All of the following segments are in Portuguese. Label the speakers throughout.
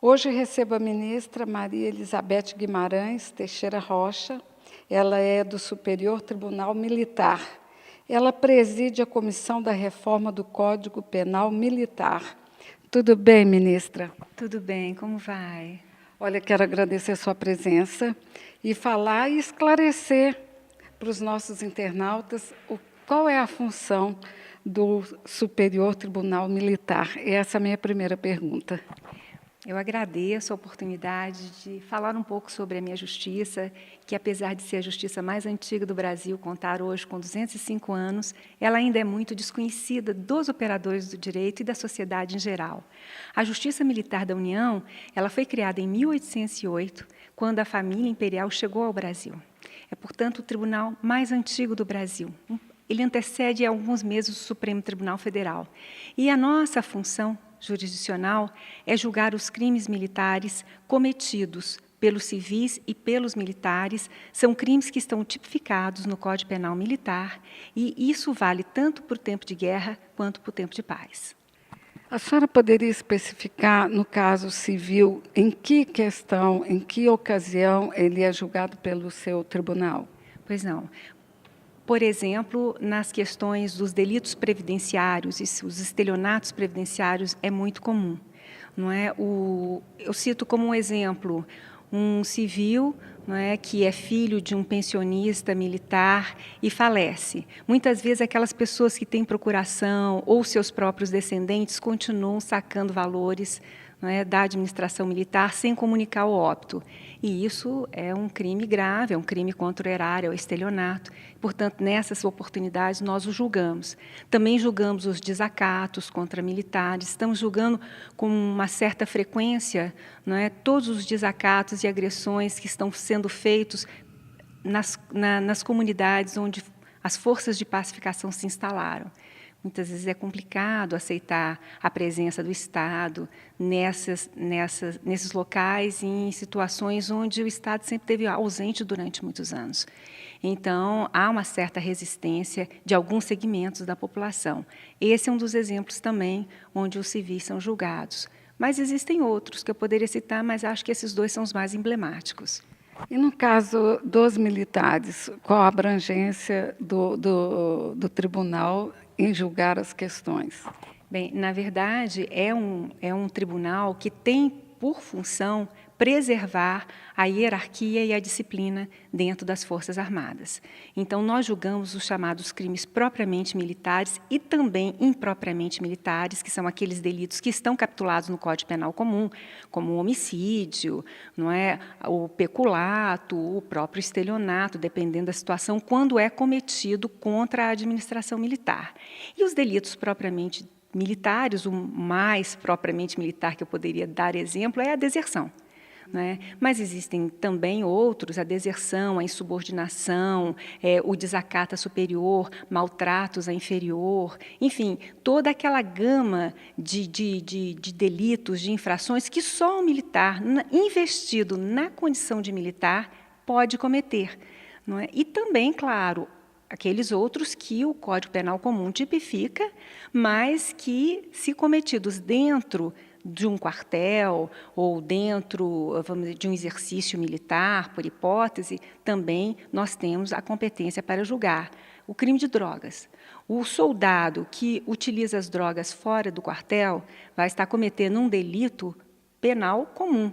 Speaker 1: Hoje recebo a ministra Maria Elizabeth Guimarães Teixeira Rocha. Ela é do Superior Tribunal Militar. Ela preside a Comissão da Reforma do Código Penal Militar. Tudo bem, ministra?
Speaker 2: Tudo bem, como vai?
Speaker 1: Olha, quero agradecer a sua presença e falar e esclarecer para os nossos internautas qual é a função do Superior Tribunal Militar. Essa é a minha primeira pergunta.
Speaker 2: Eu agradeço a oportunidade de falar um pouco sobre a minha justiça, que apesar de ser a justiça mais antiga do Brasil, contar hoje com 205 anos, ela ainda é muito desconhecida dos operadores do direito e da sociedade em geral. A Justiça Militar da União, ela foi criada em 1808, quando a família imperial chegou ao Brasil. É, portanto, o tribunal mais antigo do Brasil. Ele antecede há alguns meses o Supremo Tribunal Federal. E a nossa função jurisdicional é julgar os crimes militares cometidos pelos civis e pelos militares. São crimes que estão tipificados no Código Penal Militar, e isso vale tanto para o tempo de guerra quanto para o tempo de paz.
Speaker 1: A senhora poderia especificar, no caso civil, em que questão, em que ocasião ele é julgado pelo seu tribunal?
Speaker 2: Pois não. Por exemplo, nas questões dos delitos previdenciários, os estelionatos previdenciários é muito comum. Não é? Eu cito como um exemplo um civil, não é, que é filho de um pensionista militar e falece. Muitas vezes aquelas pessoas que têm procuração ou seus próprios descendentes continuam sacando valores, não é, da administração militar sem comunicar o óbito. E isso é um crime grave, é um crime contra o erário, é o estelionato. Portanto, nessas oportunidades, nós o julgamos. Também julgamos os desacatos contra militares, estamos julgando com uma certa frequência, não é, todos os desacatos e agressões que estão sendo feitos nas comunidades onde as forças de pacificação se instalaram. Muitas vezes é complicado aceitar a presença do Estado nesses locais e em situações onde o Estado sempre esteve ausente durante muitos anos. Então, há uma certa resistência de alguns segmentos da população. Esse é um dos exemplos também onde os civis são julgados. Mas existem outros que eu poderia citar, mas acho que esses dois são os mais emblemáticos.
Speaker 1: E no caso dos militares, qual a abrangência do tribunal em julgar as questões?
Speaker 2: Bem, na verdade, é um tribunal que tem por função preservar a hierarquia e a disciplina dentro das Forças Armadas. Então, nós julgamos os chamados crimes propriamente militares e também impropriamente militares, que são aqueles delitos que estão capitulados no Código Penal Comum, como o homicídio, não é, o peculato, o próprio estelionato, dependendo da situação, quando é cometido contra a administração militar. E os delitos propriamente militares, o mais propriamente militar que eu poderia dar exemplo é a deserção. Né? Mas existem também outros, a deserção, a insubordinação, o desacato a superior, maltratos a inferior, enfim, toda aquela gama de delitos, de infrações que só o militar, investido na condição de militar, pode cometer. Não é? E também, claro, aqueles outros que o Código Penal Comum tipifica, mas que, se cometidos dentro de um quartel ou dentro, vamos dizer, de um exercício militar, por hipótese, também nós temos a competência para julgar. O crime de drogas. O soldado que utiliza as drogas fora do quartel vai estar cometendo um delito penal comum.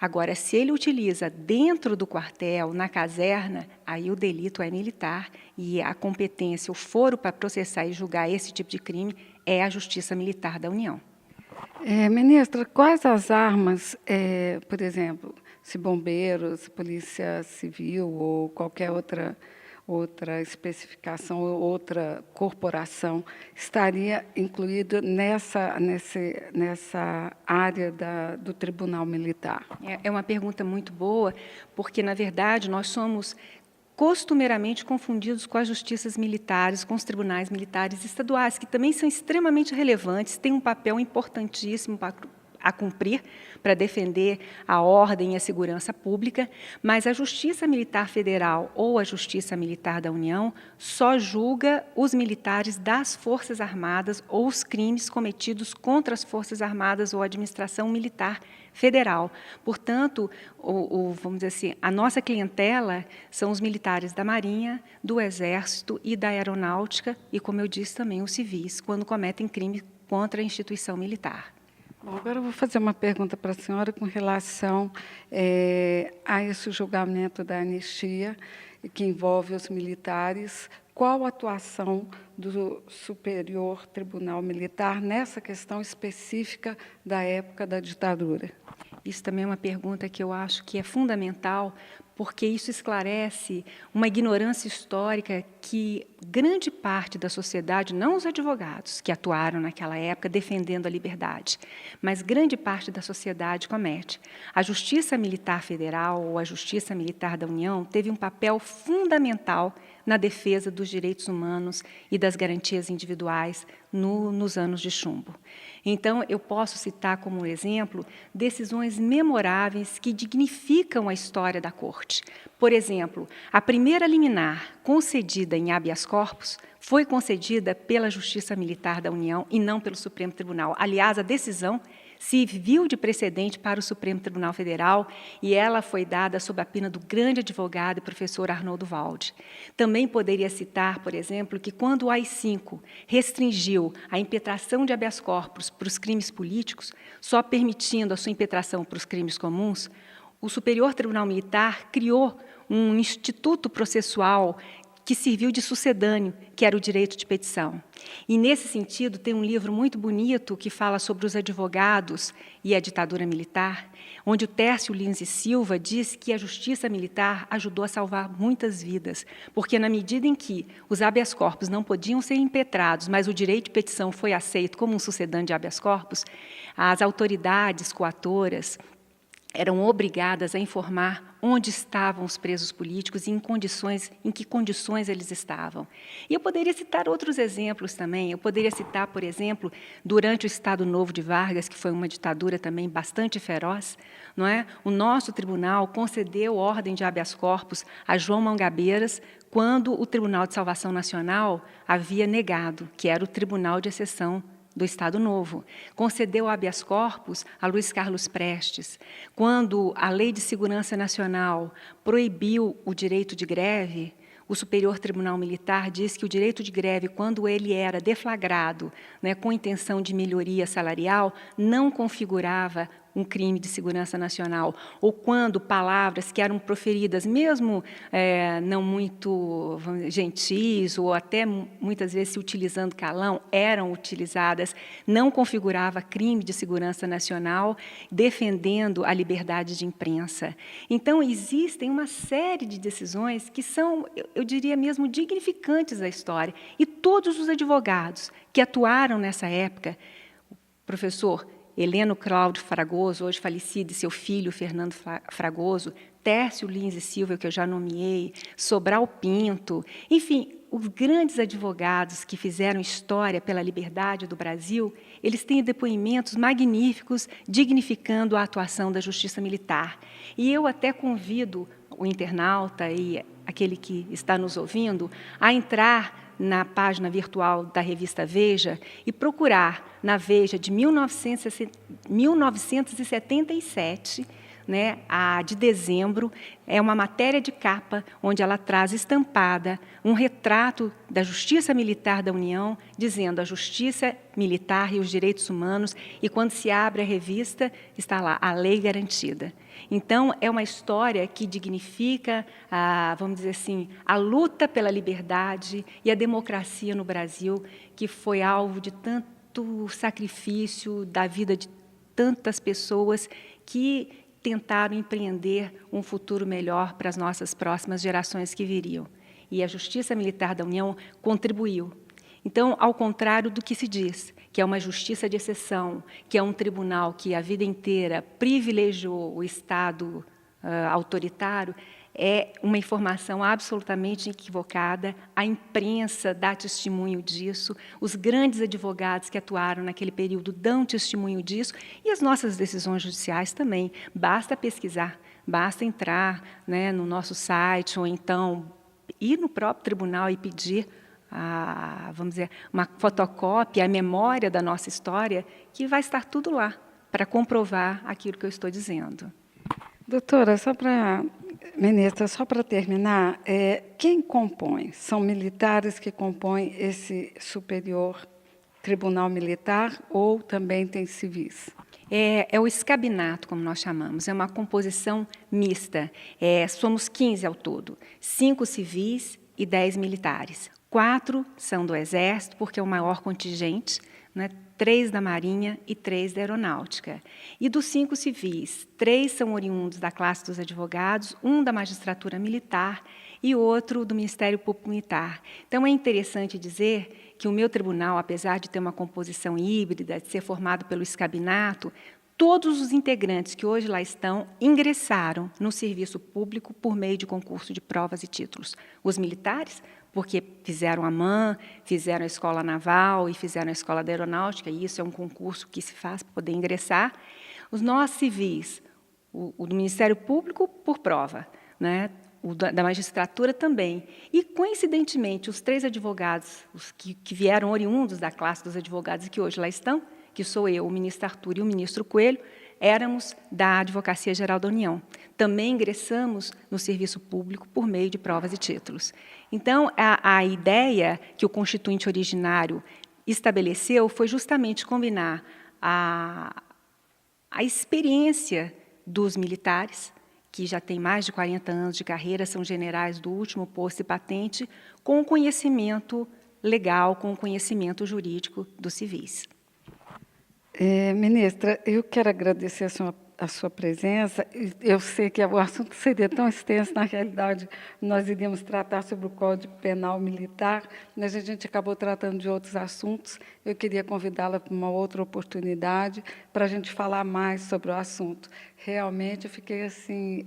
Speaker 2: Agora, se ele utiliza dentro do quartel, na caserna, aí o delito é militar e a competência, o foro para processar e julgar esse tipo de crime é a Justiça Militar da União.
Speaker 1: Ministra, quais as armas, por exemplo, se bombeiros, polícia civil ou qualquer outra especificação ou outra corporação estaria incluído nessa área do Tribunal Militar?
Speaker 2: É uma pergunta muito boa, porque, na verdade, nós somos costumeiramente confundidos com as justiças militares, com os tribunais militares estaduais, que também são extremamente relevantes, têm um papel importantíssimo para a cumprir para defender a ordem e a segurança pública, mas a Justiça Militar Federal ou a Justiça Militar da União só julga os militares das Forças Armadas ou os crimes cometidos contra as Forças Armadas ou a administração militar federal. Portanto, vamos dizer assim, a nossa clientela são os militares da Marinha, do Exército e da Aeronáutica e, como eu disse, também os civis, quando cometem crime contra a instituição militar.
Speaker 1: Bom, agora eu vou fazer uma pergunta para a senhora com relação a esse julgamento da anistia, que envolve os militares. Qual a atuação do Superior Tribunal Militar nessa questão específica da época da ditadura?
Speaker 2: Isso também é uma pergunta que eu acho que é fundamental, porque isso esclarece uma ignorância histórica que grande parte da sociedade, não os advogados que atuaram naquela época defendendo a liberdade, mas grande parte da sociedade comete. A Justiça Militar Federal ou a Justiça Militar da União teve um papel fundamental na defesa dos direitos humanos e das garantias individuais nos anos de chumbo. Então, eu posso citar como exemplo decisões memoráveis que dignificam a história da Corte. Por exemplo, a primeira liminar concedida em habeas corpus foi concedida pela Justiça Militar da União e não pelo Supremo Tribunal. Aliás, a decisão serviu de precedente para o Supremo Tribunal Federal e ela foi dada sob a pena do grande advogado e professor Arnoldo Valde. Também poderia citar, por exemplo, que quando o AI-5 restringiu a impetração de habeas corpus para os crimes políticos, só permitindo a sua impetração para os crimes comuns, o Superior Tribunal Militar criou um instituto processual que serviu de sucedâneo, que era o direito de petição. E, nesse sentido, tem um livro muito bonito que fala sobre os advogados e a ditadura militar, onde o Tércio Lins e Silva diz que a justiça militar ajudou a salvar muitas vidas, porque, na medida em que os habeas corpus não podiam ser impetrados, mas o direito de petição foi aceito como um sucedâneo de habeas corpus, as autoridades coatoras eram obrigadas a informar onde estavam os presos políticos e em que condições eles estavam. E eu poderia citar outros exemplos também. Eu poderia citar, por exemplo, durante o Estado Novo de Vargas, que foi uma ditadura também bastante feroz, não é? O nosso tribunal concedeu ordem de habeas corpus a João Mangabeiras quando o Tribunal de Salvação Nacional havia negado, que era o Tribunal de Exceção do Estado Novo. Concedeu habeas corpus a Luiz Carlos Prestes. Quando a Lei de Segurança Nacional proibiu o direito de greve, o Superior Tribunal Militar diz que o direito de greve, quando ele era deflagrado, né, com intenção de melhoria salarial, não configurava um crime de segurança nacional, ou quando palavras que eram proferidas, mesmo não muito gentis, ou até muitas vezes se utilizando calão, eram utilizadas, não configurava crime de segurança nacional, defendendo a liberdade de imprensa. Então, existem uma série de decisões que são, eu diria mesmo, dignificantes da história, e todos os advogados que atuaram nessa época, o professor Heleno Cláudio Fragoso, hoje falecido, e seu filho, Fernando Fragoso, Tércio Lins e Silva, que eu já nomeei, Sobral Pinto, enfim, os grandes advogados que fizeram história pela liberdade do Brasil, eles têm depoimentos magníficos, dignificando a atuação da Justiça Militar. E eu até convido o internauta e aquele que está nos ouvindo a entrar na página virtual da revista Veja e procurar na Veja de 1977, né, a de dezembro, é uma matéria de capa onde ela traz estampada um retrato da Justiça Militar da União, dizendo a Justiça Militar e os direitos humanos, e quando se abre a revista, está lá, a lei garantida. Então, é uma história que dignifica, vamos dizer assim, a luta pela liberdade e a democracia no Brasil, que foi alvo de tanto sacrifício da vida de tantas pessoas que tentaram empreender um futuro melhor para as nossas próximas gerações que viriam. E a Justiça Militar da União contribuiu. Então, ao contrário do que se diz, que é uma justiça de exceção, que é um tribunal que a vida inteira privilegiou o Estado autoritário, é uma informação absolutamente equivocada. A imprensa dá testemunho disso, os grandes advogados que atuaram naquele período dão testemunho disso, e as nossas decisões judiciais também. Basta pesquisar, basta entrar, né, no nosso site, ou então ir no próprio tribunal e pedir, vamos dizer, uma fotocópia, a memória da nossa história, que vai estar tudo lá, para comprovar aquilo que eu estou dizendo.
Speaker 1: Doutora, ministra, só para terminar, quem compõe? São militares que compõem esse Superior Tribunal Militar ou também tem civis?
Speaker 2: É o escabinato, como nós chamamos, é uma composição mista. Somos 15 ao todo, 5 civis e 10 militares. 4 são do Exército, porque é o maior contingente, né? 3 da Marinha e 3 da Aeronáutica. E dos 5 civis, 3 são oriundos da classe dos advogados, 1 da magistratura militar e outro do Ministério Público Militar. Então, é interessante dizer que o meu tribunal, apesar de ter uma composição híbrida, de ser formado pelo escabinato, todos os integrantes que hoje lá estão ingressaram no serviço público por meio de concurso de provas e títulos. Os militares, porque fizeram a MAN, fizeram a Escola Naval e fizeram a Escola da Aeronáutica, e isso é um concurso que se faz para poder ingressar. Os nós civis, o do Ministério Público, por prova, né? O da magistratura também. E, coincidentemente, os 3 advogados os que vieram oriundos da classe dos advogados e que hoje lá estão, que sou eu, o ministro Arthur e o ministro Coelho, éramos da Advocacia Geral da União. Também ingressamos no serviço público por meio de provas e títulos. Então, a ideia que o constituinte originário estabeleceu foi justamente combinar a experiência dos militares, que já têm mais de 40 anos de carreira, são generais do último posto e patente, com o conhecimento legal, com o conhecimento jurídico dos civis.
Speaker 1: Ministra, eu quero agradecer a sua presença. Eu sei que o assunto seria tão extenso, na realidade, nós iríamos tratar sobre o Código Penal Militar, mas a gente acabou tratando de outros assuntos. Eu queria convidá-la para uma outra oportunidade, para a gente falar mais sobre o assunto. Realmente, eu fiquei assim,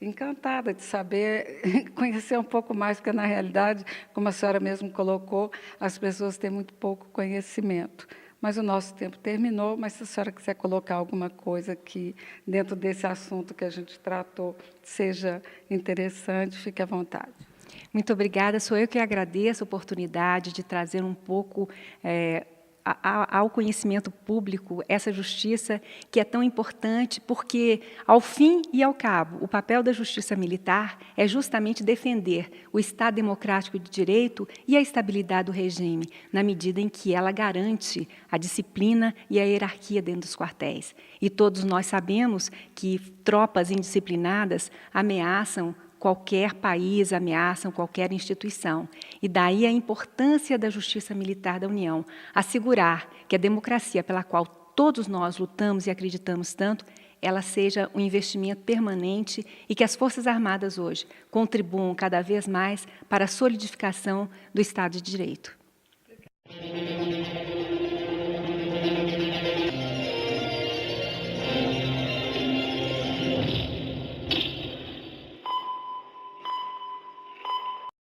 Speaker 1: encantada de saber, conhecer um pouco mais, porque, na realidade, como a senhora mesmo colocou, as pessoas têm muito pouco conhecimento. Mas o nosso tempo terminou, mas se a senhora quiser colocar alguma coisa que, dentro desse assunto que a gente tratou, seja interessante, fique à vontade.
Speaker 2: Muito obrigada. Sou eu que agradeço a oportunidade de trazer um pouco ao conhecimento público essa justiça que é tão importante, porque, ao fim e ao cabo, o papel da justiça militar é justamente defender o Estado democrático de direito e a estabilidade do regime, na medida em que ela garante a disciplina e a hierarquia dentro dos quartéis. E todos nós sabemos que tropas indisciplinadas ameaçam qualquer país, ameaçam qualquer instituição. E daí a importância da Justiça Militar da União, assegurar que a democracia pela qual todos nós lutamos e acreditamos tanto, ela seja um investimento permanente e que as Forças Armadas hoje contribuam cada vez mais para a solidificação do Estado de Direito. Obrigada.